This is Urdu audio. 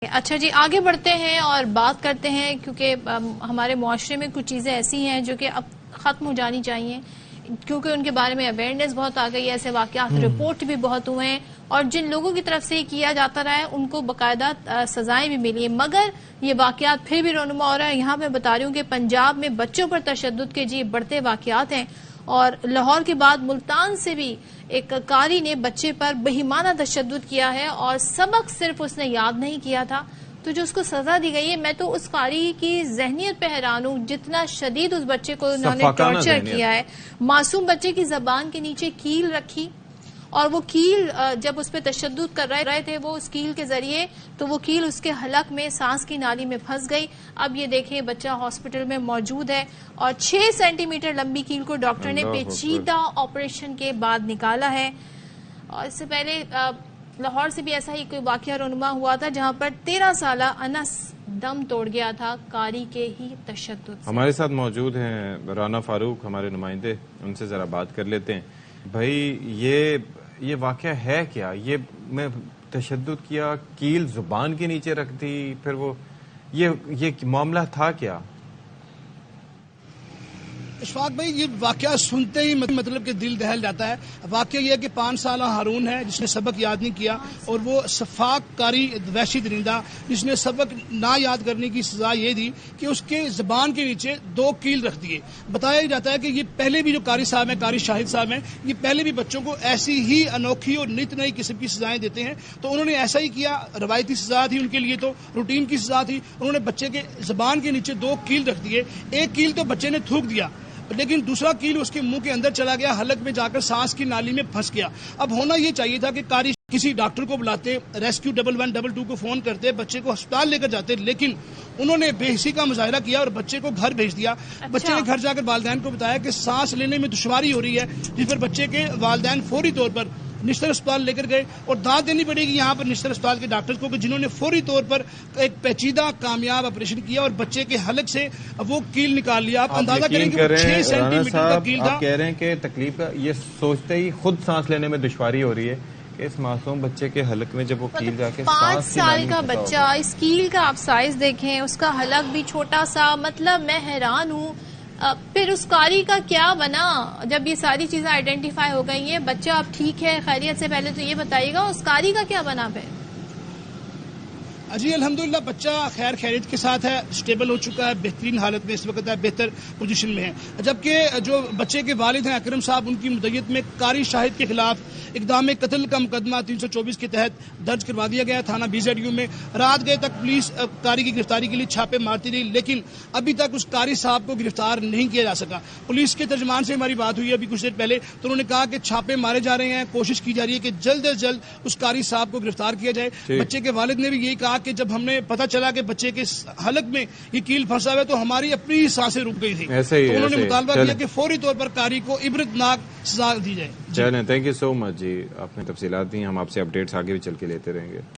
اچھا جی، آگے بڑھتے ہیں اور بات کرتے ہیں کیونکہ ہمارے معاشرے میں کچھ چیزیں ایسی ہیں جو کہ اب ختم ہو جانی چاہیے کیونکہ ان کے بارے میں اویئرنیس بہت آ گئی ہے، ایسے واقعات رپورٹ بھی بہت ہوئے ہیں اور جن لوگوں کی طرف سے یہ کیا جاتا رہا ہے ان کو باقاعدہ سزائیں بھی ملی ہیں، مگر یہ واقعات پھر بھی رونما ہو رہا ہے۔ یہاں میں بتا رہی ہوں کہ پنجاب میں بچوں پر تشدد کے جی بڑھتے واقعات ہیں اور لاہور کے بعد ملتان سے بھی ایک قاری نے بچے پر بہیمانہ تشدد کیا ہے اور سبق صرف اس نے یاد نہیں کیا تھا تو جو اس کو سزا دی گئی ہے۔ میں تو اس قاری کی ذہنیت پہ حیران ہوں، جتنا شدید اس بچے کو انہوں نے ٹارچر کیا ہے۔ معصوم بچے کی زبان کے نیچے کیل رکھی اور وہ کیل جب اس پہ تشدد کر رہے تھے وہ اس کیل کے ذریعے تو وہ کیل اس کے حلق میں سانس کی نالی میں پھنس گئی۔ اب یہ دیکھیں بچہ ہاسپٹل میں موجود ہے اور 6 سینٹی میٹر لمبی کیل کو ڈاکٹر نے پیچیدہ آپریشن کے بعد نکالا ہے۔ اور اس سے پہلے لاہور سے بھی ایسا ہی کوئی واقعہ رونما ہوا تھا جہاں پر 13 سالہ انس دم توڑ گیا تھا قاری کے ہی تشدد سے۔ ہمارے ساتھ موجود ہیں رانا فاروق، ہمارے نمائندے، ان سے ذرا بات کر لیتے ہیں۔ بھائی یہ واقعہ ہے کیا؟ یہ میں تشدد کیا، کیل زبان کے نیچے رکھ دی، پھر وہ یہ معاملہ تھا کیا؟ اشفاق بھائی، یہ واقعہ سنتے ہی مطلب کہ دل دہل جاتا ہے۔ واقعہ یہ ہے کہ 5 سالہ ہارون ہے جس نے سبق یاد نہیں کیا اور وہ صفاق قاری وحشی درندہ جس نے سبق نہ یاد کرنے کی سزا یہ دی کہ اس کے زبان کے نیچے 2 کیل رکھ دیے۔ بتایا جاتا ہے کہ یہ پہلے بھی جو قاری صاحب ہیں، قاری شاہد صاحب ہیں، یہ پہلے بھی بچوں کو ایسی ہی انوکھی اور نت نئی قسم کی سزائیں دیتے ہیں، تو انہوں نے ایسا ہی کیا۔ روایتی سزا تھی ان کے لیے، تو روٹین کی سزا تھی۔ انہوں نے بچے کے زبان کے نیچے 2 کیل رکھ دیے۔ ایک کیل تو بچے نے تھوک دیا لیکن دوسرا کیل اس کے منہ کے اندر چلا گیا، حلق میں جا کر سانس کی نالی میں پھنس گیا۔ اب ہونا یہ چاہیے تھا کہ قاری کسی ڈاکٹر کو بلاتے، ریسکیو 1122 کو فون کرتے، بچے کو ہسپتال لے کر جاتے، لیکن انہوں نے بے حسی کا مظاہرہ کیا اور بچے کو گھر بھیج دیا۔ بچے نے گھر جا کر والدین کو بتایا کہ سانس لینے میں دشواری ہو رہی ہے، جس پر بچے کے والدین فوری طور پر نشتر اسپتال لے کر گئے اور داد دینی پڑے گی یہاں پر نشتر اسپتال کے ڈاکٹرز کو کہ جنہوں نے فوری طور پر ایک پیچیدہ کامیاب آپریشن کیا اور بچے کے حلق سے وہ کیل نکال لیا۔ آپ اندازہ کریں کہ 6 سینٹی میٹر کا کیل تھا۔ آپ کہہ رہے ہیں کہ تکلیف کا یہ سوچتے ہی خود سانس لینے میں دشواری ہو رہی ہے کہ اس معصوم بچے کے حلق میں جب وہ کیل جا کے 5 سال کا بچہ، اس کیل کا آپ سائز دیکھیں، اس کا حلق بھی چھوٹا سا، مطلب میں حیران ہوں۔ پھر اس قاری کا کیا بنا جب یہ ساری چیزیں آئیڈینٹیفائی ہو گئی ہیں؟ بچہ اب ٹھیک ہے خیریت سے؟ پہلے تو یہ بتائیے گا اس قاری کا کیا بنا پھر؟ جی الحمدللہ بچہ خیر خیریت کے ساتھ ہے، اسٹیبل ہو چکا ہے، بہترین حالت میں اس وقت ہے، بہتر پوزیشن میں ہے۔ جبکہ جو بچے کے والد ہیں اکرم صاحب، ان کی مدعیت میں قاری شاہد کے خلاف اقدام قتل کا مقدمہ 324 کے تحت درج کروا دیا گیا تھانہ BZU میں۔ رات گئے تک پولیس قاری کی گرفتاری کے لیے چھاپے مارتی رہی لیکن ابھی تک اس قاری صاحب کو گرفتار نہیں کیا جا سکا۔ پولیس کے ترجمان سے ہماری بات ہوئی ابھی کچھ دیر پہلے، تو انہوں نے کہا کہ چھاپے مارے جا رہے ہیں، کوشش کی جا رہی ہے کہ جلد از جلد اس قاری صاحب کو گرفتار کیا جائے۔ بچے کے والد نے بھی یہی کہا کہ جب ہم نے پتہ چلا کہ بچے کے حلق میں یہ کیل پھنسا ہوا ہے تو ہماری اپنی سانسیں رک گئی تھی، تو انہوں نے مطالبہ کیا کہ فوری طور پر قاری کو عبرتناک سزا دی جائے۔ چلیں، تھینک یو سو مچ جی، آپ نے تفصیلات دی، ہم آپ سے اپڈیٹس آگے بھی چل کے لیتے رہیں گے۔